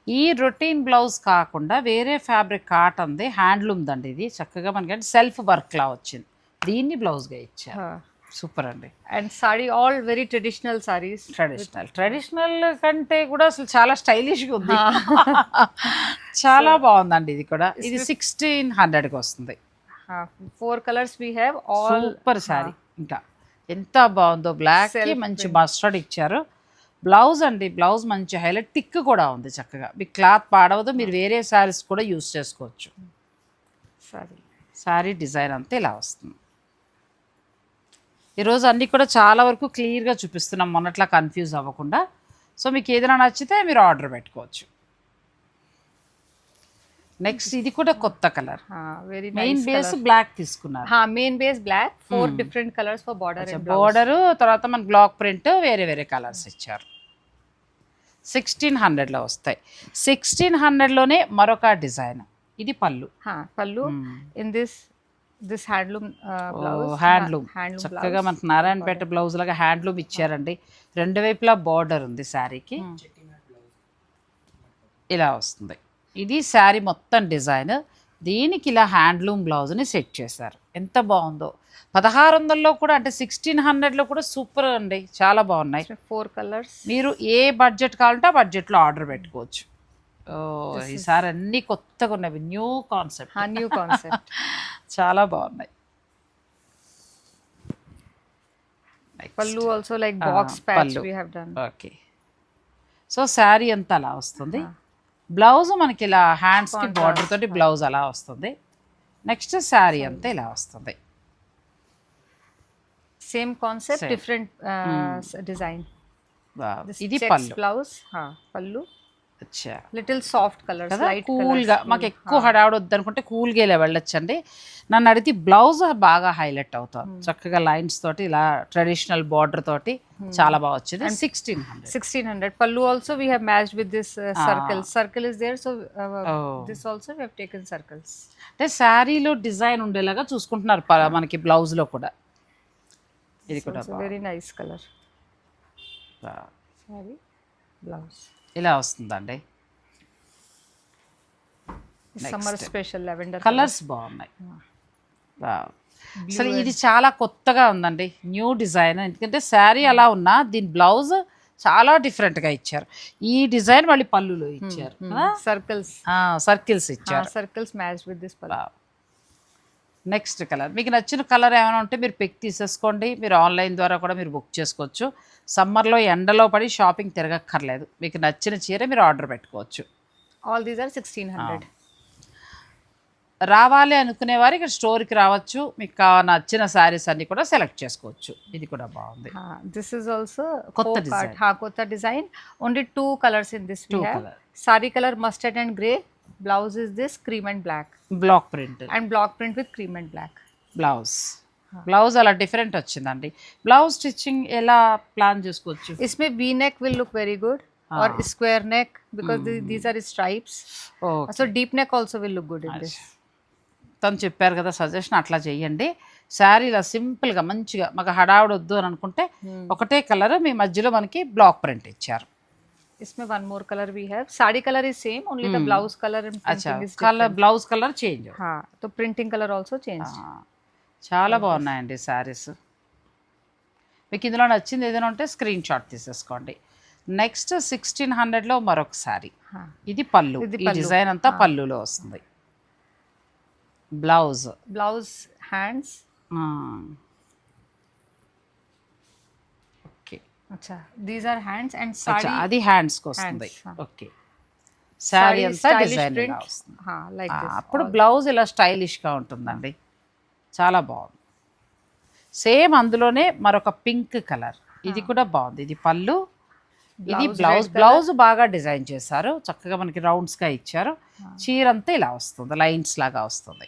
ఈ routine blouse కాకుండా వేరే fabric కాటన్ది handloom దండి. ఇది చక్కగా మనకి సెల్ఫ్ వర్క్లా వచ్చింది. దీన్ని బ్లౌజ్గా ఇచ్చారు. సూపర్ అండి. And sari, all very traditional sarees. Traditional కంటే కూడా అసలు చాలా స్టైలిష్గా ఉంది. చాలా బాగుందండి ఇది కూడా. ఇది 1600కి వస్తుంది. 4 colors we have, all super sari. ఇంకా ఎంత బాగుందో, బ్లాక్ కి మంచి మస్టర్డ్ ఇచ్చారు. బ్లౌజ్ అండి, బ్లౌజ్ మంచి హైలైట్, థిక్ కూడా ఉంది చక్కగా. మీకు క్లాత్ పాడవదు, మీరు వేరే శారీస్ కూడా యూస్ చేసుకోవచ్చు. శారీ డిజైన్ అంతా ఇలా వస్తుంది. ఈరోజు అన్నీ కూడా చాలా వరకు క్లియర్గా చూపిస్తున్నాం, మొన్నట్లా కన్ఫ్యూజ్ అవ్వకుండా. సో మీకు ఏదైనా నచ్చితే మీరు ఆర్డర్ పెట్టుకోవచ్చు. నెక్స్ట్ ఇది కూడా కొత్త కలర్, very మెయిన్ nice బేస్ color. బ్లాక్ తీసుకున్నారు. Main base black, 4 different colors for border and blouse. Border, తర్వాత మన బ్లాక్ ప్రింట్, వేరే వేరే కలర్స్ ఇచ్చారు. 1600లో వస్తాయి. 1600లోనే మరొక డిజైన్. ఇది పళ్ళు. Pallu in this handloom blouse. Handloom Handloom చక్కగా మనకు నారాయణపేట బ్లౌజ్ లాగా హ్యాండ్లూమ్ ఇచ్చారండి. రెండు వైపులా బార్డర్ ఉంది శారీకి. ఇలా వస్తుంది. ఇది శారీ మొత్తం డిజైన్. దీనికి ఇలా హ్యాండ్లూమ్ బ్లౌజ్ని సెట్ చేశారు. ఎంత బాగుందో. 1600లో కూడా, అంటే 1600లో కూడా సూపర్ అండి, చాలా బాగున్నాయి. 4 colors. మీరు ఏ బడ్జెట్ కావాలంటే ఆ బడ్జెట్లో ఆర్డర్ పెట్టుకోవచ్చు. ఈసారి అన్ని కొత్తగా ఉన్నవి, న్యూ కాన్సెప్ట్. New concept. చాలా బాగున్నాయి. Pallu also like box patch we have done. Okay. So sari అంతా అలా వస్తుంది. బ్లౌజ్ మనకి ఇలా హ్యాండ్స్కి బార్డర్ తోటి బ్లౌజ్ అలా వస్తుంది. నెక్స్ట్ శారీ అంతా ఇలా వస్తుంది. Same concept, different design. This ఇది checks పళ్ళు. blouse. Pallu. అచ్చా, Little soft colors, కదా light కూల్గా. colors. మాకు ఎక్కువ హడావుడి వద్దనుకుంటే కూల్గా ఇలా వెళ్ళొచ్చండి. నన్ను అడిగితే బ్లౌజ్ బాగా హైలైట్ అవుతుంది. చక్కగా లైన్స్ తోటి ఇలా ట్రెడిషనల్ బార్డర్ తోటి చాలా బాగా వచ్చింది. 1600. 1600. Pallu also we have matched with this circle. Circle is there, so this also we have taken circles. అంటే శారీలో డిజైన్ ఉండేలాగా చూసుకుంటున్నారు మనకి బ్లౌజ్లో కూడా. ఇది కూడా Very nice color. Sorry, blouse. ఇలా వస్తుందండి. Summer special lavender కలర్స్ బాగున్నాయి. అసలు ఇది చాలా కొత్తగా ఉందండి, న్యూ డిజైన్. ఎందుకంటే శారీ అలా ఉన్నా దీని బ్లౌజ్ చాలా డిఫరెంట్గా ఇచ్చారు. ఈ డిజైన్ మళ్ళీ పళ్ళులో ఇచ్చారు. circles. సర్కిల్స్ ఇచ్చారు. Circles matched with this pallu. Next colour, మీకు నచ్చిన కలర్ ఏమైనా ఉంటే మీరు పిక్ తీసేసుకోండి. మీరు ఆన్లైన్ ద్వారా కూడా మీరు బుక్ చేసుకోవచ్చు. సమ్మర్లో ఎండలో పడి షాపింగ్ తిరగక్కర్లేదు. మీకు నచ్చిన చీర మీరు ఆర్డర్ పెట్టుకోవచ్చు. All these are 1600. రావాలి అనుకునే వారు ఇక్కడ స్టోర్కి రావచ్చు. మీకు నచ్చిన శారీస్ అన్ని కూడా సెలెక్ట్ చేసుకోవచ్చు. ఇది కూడా బాగుంది. This is also కొత్త design. kotta design. Only 2 colors in this we Two have. color. Sari color mustard and grey. Blouse is this cream and black. Black print And block print with cream and black. Blouse అలా different వచ్చిందండి. Blouse stitching ఎలా plan చేసుకోవచ్చు? इसमें V neck will look very good, or square neck, because these are stripes. So deep neck also will look good in this. తను చెప్పారు కదా suggestion, అట్లా చేయండి. శారీ ఇలా సింపుల్గా మంచిగా, మాకు హడావుడి వద్దు అని అనుకుంటే ఒకటే కలర్ మీ మధ్యలో మనకి బ్లాక్ ప్రింట్ ఇచ్చారు. इसमें one more color we have. Sari color is same, only the blouse color and printing is different. Colour, blouse colour change. So printing color also changed. చాలా బాగున్నాయండి శారీస్. మీకు ఇందులో నచ్చింది ఏదైనా ఉంటే స్క్రీన్ షాట్ తీసేసుకోండి. నెక్స్ట్ 1600లో మరొక శారీ. ఇది పళ్ళు. ఈ డిజైన్ అంతా పళ్ళులో వస్తుంది. Blouse hands. Okay. Acha, these are hands and sari. అది హ్యాండ్స్కి వస్తుంది. ఓకే. శారీ Sari అంతా stylish డిజైన్ print. వస్తుంది. Like this. అప్పుడు బ్లౌజ్ ఇలా స్టైలిష్గా ఉంటుందండి. చాలా బాగుంది. సేమ్ అందులోనే మరొక పింక్ కలర్. ఇది కూడా బాగుంది. ఇది పళ్ళు, ఇది బ్లౌజ్ బాగా డిజైన్ చేశారు. చక్కగా మనకి రౌండ్స్గా ఇచ్చారు. చీర అంతా ఇలా వస్తుంది, లైన్స్ లాగా వస్తుంది.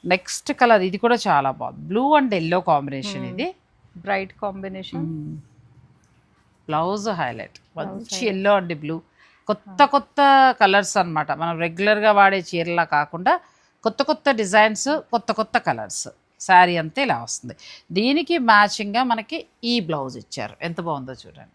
నెక్స్ట్ కలర్, ఇది కూడా చాలా బాగుంది. Blue and yellow combination. ఇది bright combination. బ్లౌజ్ హైలైట్ మంచి ఎల్లో అండ్ బ్లూ. కొత్త కొత్త కలర్స్ అన్నమాట. మనం రెగ్యులర్గా వాడే చీరలా కాకుండా కొత్త కొత్త డిజైన్స్, కొత్త కొత్త కలర్స్. శారీ అంతా ఇలా వస్తుంది. దీనికి మ్యాచింగ్గా మనకి ఈ బ్లౌజ్ ఇచ్చారు. ఎంత బాగుందో చూడండి.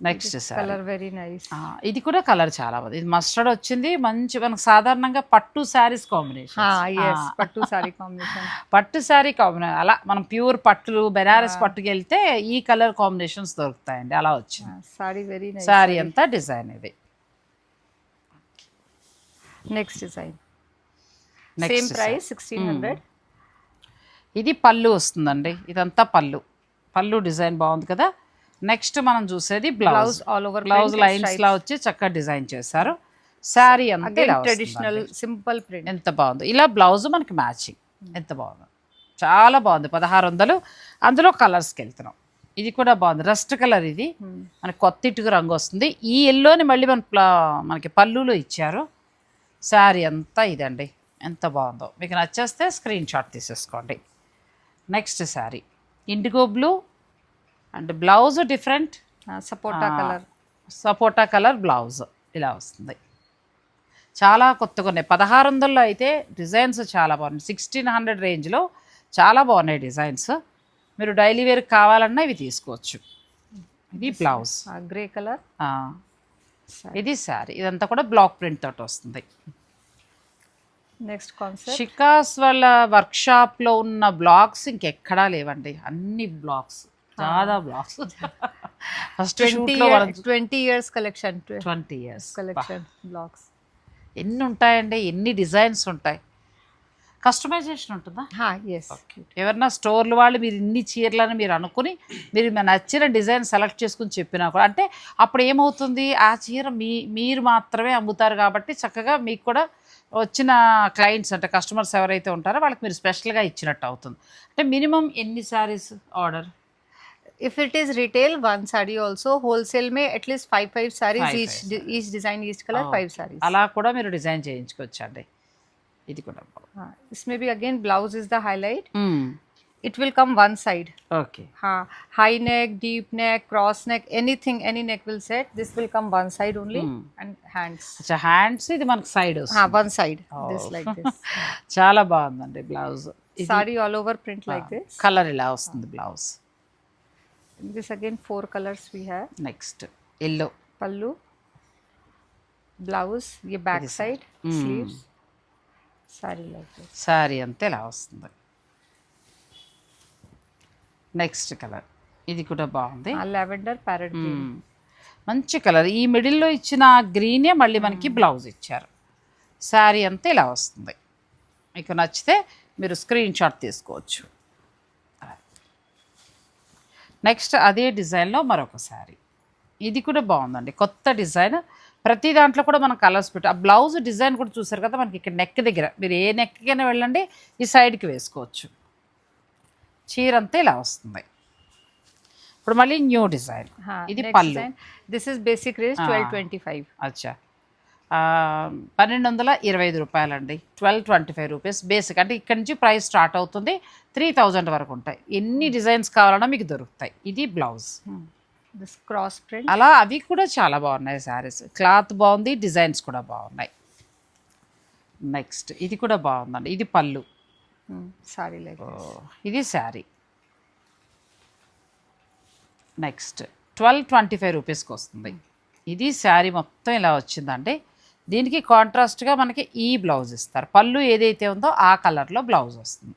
Next sorry Color very nice. ఇది కూడా కలర్ చాలా బాగుంది. ఇది మస్టర్డ్ వచ్చింది. మంచి మనకు సాధారణంగా పట్టు saris combination. Yes, pattu saree combination. పట్టు శారీ కాంబినేషన్ అలా మనం ప్యూర్ పట్టులు బెనారస్ పట్టుకి వెళ్తే ఈ కలర్ కాంబినేషన్స్ దొరుకుతాయండి. అలా వచ్చింది Saree very nice. శారీ అంతా డిజైన్ ఇది. Next design. Next Same design. price 1600. ఇది పళ్ళు వస్తుందండి. ఇదంతా పళ్ళు డిజైన్ బాగుంది కదా. నెక్స్ట్ మనం చూసేది blouse. Blouse all over blouse print lines లా వచ్చి చక్కగా డిజైన్ చేశారు. శారీ అంతా Again ఇలా traditional వస్తుందండి. simple print. ఎంత బాగుంది. ఇలా బ్లౌజ్ మనకి మ్యాచింగ్ ఎంత బాగుంది. చాలా బాగుంది. 1600 అందులో కలర్స్కి వెళ్తున్నాం. ఇది కూడా బాగుంది. రస్ట్ కలర్ ఇది మనకి కొత్త ఇటుకు రంగు వస్తుంది. ఈ ఎల్లోని మళ్ళీ మనకి పళ్ళులో ఇచ్చారు. శారీ అంతా ఇదండి ఎంత బాగుందో. మీకు నచ్చేస్తే స్క్రీన్ షాట్ తీసేసుకోండి. Next sari IndiGo blue and blouse different Sapota color. Sapota colour blouse ఇలా వస్తుంది. చాలా కొత్తగా ఉన్నాయి. 1600లో అయితే డిజైన్స్ చాలా బాగున్నాయి. 1600 రేంజ్లో చాలా బాగున్నాయి డిజైన్స్. మీరు డైలీ వేర్ కావాలన్నా ఇవి తీసుకోవచ్చు. ఇది బ్లౌజ్. Grey color. ఇది శారీ. ఇదంతా కూడా బ్లాక్ ప్రింట్ తోటి వస్తుంది. Next concept. షికాస్ వాళ్ళ వర్క్షాప్లో ఉన్న బ్లాగ్స్ ఇంకెక్కడా లేవండి. అన్ని బ్లాగ్స్ చాలా blogs. First 20 years collection. 20 years Collection blocks. ఎన్ని ఉంటాయండి, ఎన్ని డిజైన్స్ ఉంటాయి. కస్టమైజేషన్ ఉంటుందా? Yes. ఎవరన్నా స్టోర్లు వాళ్ళు మీరు ఇన్ని చీరలని మీరు అనుకుని మీరు నచ్చిన డిజైన్ సెలెక్ట్ చేసుకుని చెప్పినా కూడా అంటే అప్పుడు ఏమవుతుంది, ఆ చీర మీరు మాత్రమే అమ్ముతారు కాబట్టి చక్కగా మీకు కూడా వచ్చిన క్లయింట్స్ అంటే కస్టమర్స్ ఎవరైతే ఉంటారో వాళ్ళకి మీరు స్పెషల్గా ఇచ్చినట్టు అవుతుంది. అంటే మినిమం ఎన్ని saris order? If it is retail, one saree also. Wholesale में at least 5 sarees each design, each color 5 sarees. అలా కూడా మీరు డిజైన్ చేయించుకోవచ్చండి. ఇది కూడా इसमें भी again blouse is the highlight. It will come one side. Okay. High neck, deep neck, cross neck, anything, any neck will set. This will come one side only. And hands. అచ్చా hands ఇది మనకి side వస్తుంది. One side. This like this. చాలా బాగుందండి blouse. Saree all over print like this. Colour ఇలా వస్తుంది blouse. This again 4 colors we have. Next yellow Pallu, blouse, ये back side, sleeves, saree like this. Sari అంతా ఇలా వస్తుంది. నెక్స్ట్ కలర్ ఇది కూడా బాగుంది. Lavender parrot green. మంచి కలర్. ఈ మిడిల్లో ఇచ్చిన గ్రీనే మళ్ళీ మనకి బ్లౌజ్ ఇచ్చారు. శారీ అంతా ఇలా వస్తుంది. మీకు నచ్చితే మీరు స్క్రీన్ షాట్ తీసుకోవచ్చు. నెక్స్ట్ అదే డిజైన్లో మరొక శారీ. ఇది కూడా బాగుందండి, కొత్త డిజైన్. ప్రతి దాంట్లో కూడా మనం కలర్స్ పెట్టి ఆ బ్లౌజ్ డిజైన్ కూడా చూసారు కదా మనకి ఇక్కడ నెక్ దగ్గర. మీరు ఏ నెక్కైనా వెళ్ళండి ఈ సైడ్కి వేసుకోవచ్చు. చీర అంతా ఇలా వస్తుంది. ఇప్పుడు మళ్ళీ న్యూ డిజైన్. ఇది పళ్ళు. This is basic range 1225. అచ్చా 1225 రూపాయలండి. 1225 రూపీస్ బేసిక్. అంటే ఇక్కడ నుంచి ప్రైస్ స్టార్ట్ అవుతుంది. 3000 వరకు ఉంటాయి. ఎన్ని డిజైన్స్ కావాలన్నా మీకు దొరుకుతాయి. ఇది బ్లౌజ్. This cross print. అలా అవి కూడా చాలా బాగున్నాయి శారీస్. క్లాత్ బాగుంది, డిజైన్స్ కూడా బాగున్నాయి. నెక్స్ట్ ఇది కూడా బాగుందండి. ఇది పళ్ళు. సారీ లైక్ ఇది శారీ. నెక్స్ట్ 1225 రూపీస్కి వస్తుంది. ఇది శారీ మొత్తం ఇలా వచ్చిందండి. దీనికి కాంట్రాస్ట్గా మనకి ఈ బ్లౌజ్ ఇస్తారు. పళ్ళు ఏదైతే ఉందో ఆ కలర్లో బ్లౌజ్ వస్తుంది.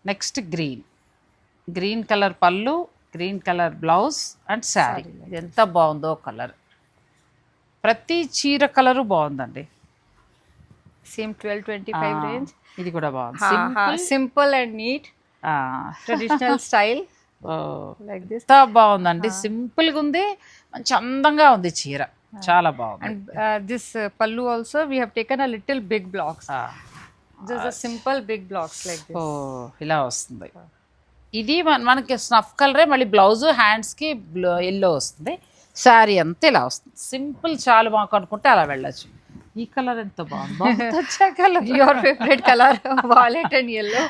Next green colour pallu, green colour blouse and sari. ఇది ఎంత బాగుందో కలర్. ప్రతి చీర కలరు బాగుందండి. Same 1225 range. ఇది కూడా బాగుంది. Simple and neat traditional style like this. ఎంత బాగుందండి, సింపుల్గా ఉంది, మంచి అందంగా ఉంది చీర. చాలా బాగుంది. And this pallu also we have taken a little big blocks. Just a simple big blocks like this. ఇలా వస్తుంది. ఇది మనకి స్నఫ్ కలరే, మళ్ళీ బ్లౌజ్ హ్యాండ్స్కి ఎల్లో వస్తుంది. శారీ అంతా ఇలా వస్తుంది. సింపుల్ చాలు మాకు అనుకుంటే అలా వెళ్ళచ్చు. ఈ కలర్ ఎంత బాగుంది. Your favourite colour wallet and yellow.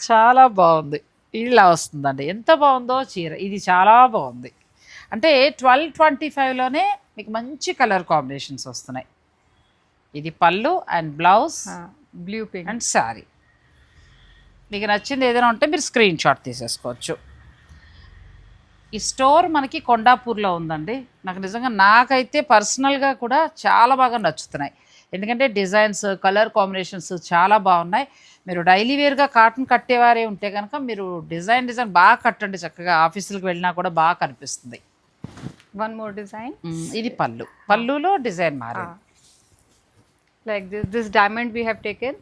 చాలా బాగుంది. ఇలా వస్తుందండి. ఎంత బాగుందో చీర. ఇది చాలా బాగుంది. అంటే 1225లోనే మీకు మంచి కలర్ కాంబినేషన్స్ వస్తున్నాయి. ఇది పళ్ళు and blouse, blue pink and sari. మీకు నచ్చింది ఏదైనా ఉంటే మీరు స్క్రీన్ షాట్ తీసేసుకోవచ్చు. ఈ స్టోర్ మనకి కొండాపూర్లో ఉందండి. నాకైతే పర్సనల్గా కూడా చాలా బాగా నచ్చుతున్నాయి. ఎందుకంటే డిజైన్స్, కలర్ కాంబినేషన్స్ చాలా బాగున్నాయి. మీరు డైలీ వేర్గా కాటన్ కట్టేవారే ఉంటే కనుక మీరు డిజైన్ బాగా కట్టండి, చక్కగా ఆఫీసులకు వెళ్ళినా కూడా బాగా కనిపిస్తుంది. One more design. ఇది పళ్ళులో డిజైన్ మారింది. Like this diamond we have taken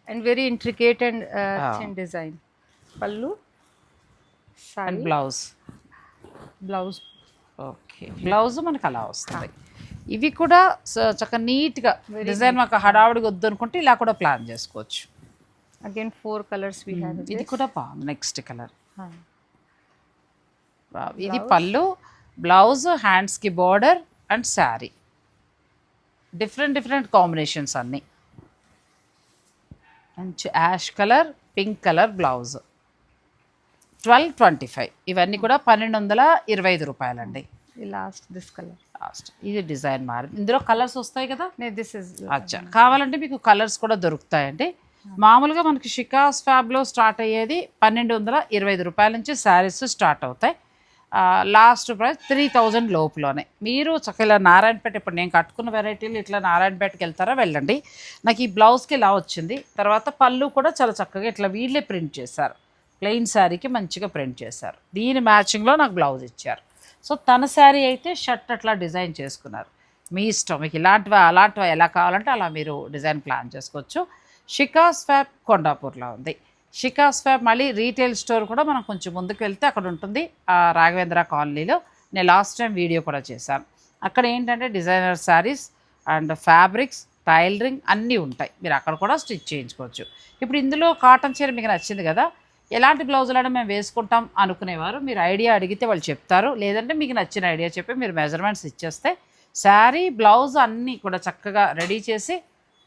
and very intricate and thin design. Pallu, and sari, blouse. blouse. Blouse మనకు అలా వస్తుంది. ఇవి కూడా చక్కగా నీట్గా డిజైన్ మాకు హడావుడిగా వద్దు అనుకుంటే ఇలా కూడా ప్లాన్ చేసుకోవచ్చు. Again 4 colors we have. in ఇది this. కూడా బాగుంది. Next colour. Huh. ఇది పళ్ళు, బ్లౌజ్, హ్యాండ్స్కి border and sari. Different combinations అన్నీ. మంచి ash colour, pink colour blouse. 1225. ఇవన్నీ కూడా 1225 రూపాయలండి. The last this color. Last ఇది డిజైన్ మారింది. ఇందులో కలర్స్ వస్తాయి కదా. No, this is. అచ్చా, కావాలంటే మీకు కలర్స్ కూడా దొరుకుతాయండి. మామూలుగా మనకి షికాస్ ఫ్యాబ్లో స్టార్ట్ అయ్యేది 1225 రూపాయల నుంచి శారీస్ స్టార్ట్ అవుతాయి. Last price 3000 లోపులోనే. మీరు చక్కగా నారాయణపేట, ఇప్పుడు నేను కట్టుకున్న వెరైటీలు ఇట్లా నారాయణపేటకి వెళ్తారా వెళ్ళండి. నాకు ఈ బ్లౌజ్కి ఇలా వచ్చింది. తర్వాత పళ్ళు కూడా చాలా చక్కగా ఇట్లా వీళ్ళే ప్రింట్ చేశారు. ప్లెయిన్ శారీకి మంచిగా ప్రింట్ చేశారు. దీని మ్యాచింగ్లో నాకు బ్లౌజ్ ఇచ్చారు. సో తన శారీ అయితే షర్ట్ అట్లా డిజైన్ చేసుకున్నారు. మీ ఇష్టం, మీకు ఇలాంటివా అలాంటివా ఎలా కావాలంటే అలా మీరు డిజైన్ ప్లాన్ చేసుకోవచ్చు. షికాస్ ఫ్యాబ్ కొండాపూర్లో ఉంది. షికాస్ ఫ్యాబ్ మళ్ళీ రీటైల్ స్టోర్ కూడా మనం కొంచెం ముందుకు వెళ్తే అక్కడ ఉంటుంది, రాఘవేంద్ర కాలనీలో. నేను లాస్ట్ టైం వీడియో కూడా చేశాను. అక్కడ ఏంటంటే designer saris and fabrics, tailoring అన్నీ ఉంటాయి. మీరు అక్కడ కూడా స్టిచ్ చేయించుకోవచ్చు. ఇప్పుడు ఇందులో కాటన్ చీర మీకు నచ్చింది కదా, ఎలాంటి బ్లౌజులను మేము వేసుకుంటాం అనుకునేవారు మీరు ఐడియా అడిగితే వాళ్ళు చెప్తారు. లేదంటే మీకు నచ్చిన ఐడియా చెప్పి మీరు మెజర్మెంట్స్ ఇచ్చేస్తే శారీ, బ్లౌజ్ అన్నీ కూడా చక్కగా రెడీ చేసి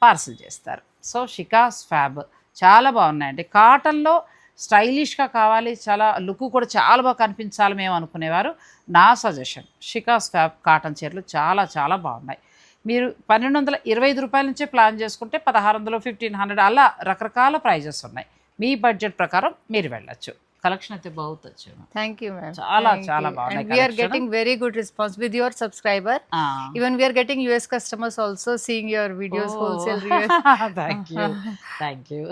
పార్సిల్ చేస్తారు. సో షికాస్ ఫ్యాబ్ చాలా బాగున్నాయండి. కాటన్లో స్టైలిష్గా కావాలి, చాలా లుక్ కూడా చాలా బాగా కనిపించాలి మేము అనుకునేవారు నా సజెషన్ షికాస్ ఫ్యాబ్ కాటన్ చీరలు చాలా బాగున్నాయి. మీరు 1225 రూపాయల నుంచే ప్లాన్ చేసుకుంటే 1600, 1500 అలా రకరకాల ప్రైజెస్ ఉన్నాయి. మీ బడ్జెట్ ప్రకారం మీరు వెళ్ళచ్చు. కలెక్షన్ అయితే బాగుంది. Thank you, ma'am. చాలా బాగున్నాయి. And we are getting very good response with your subscriber. Even we are getting US customers also seeing your videos, wholesale reviews. Thank you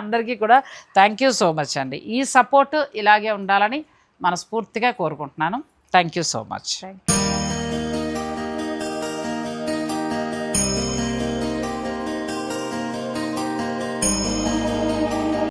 అందరికీ కూడా థ్యాంక్ యూ సో మచ్ అండి. ఈ support ఇలాగే ఉండాలని మనస్ఫూర్తిగా కోరుకుంటున్నాను. Thank you so much. Thank you.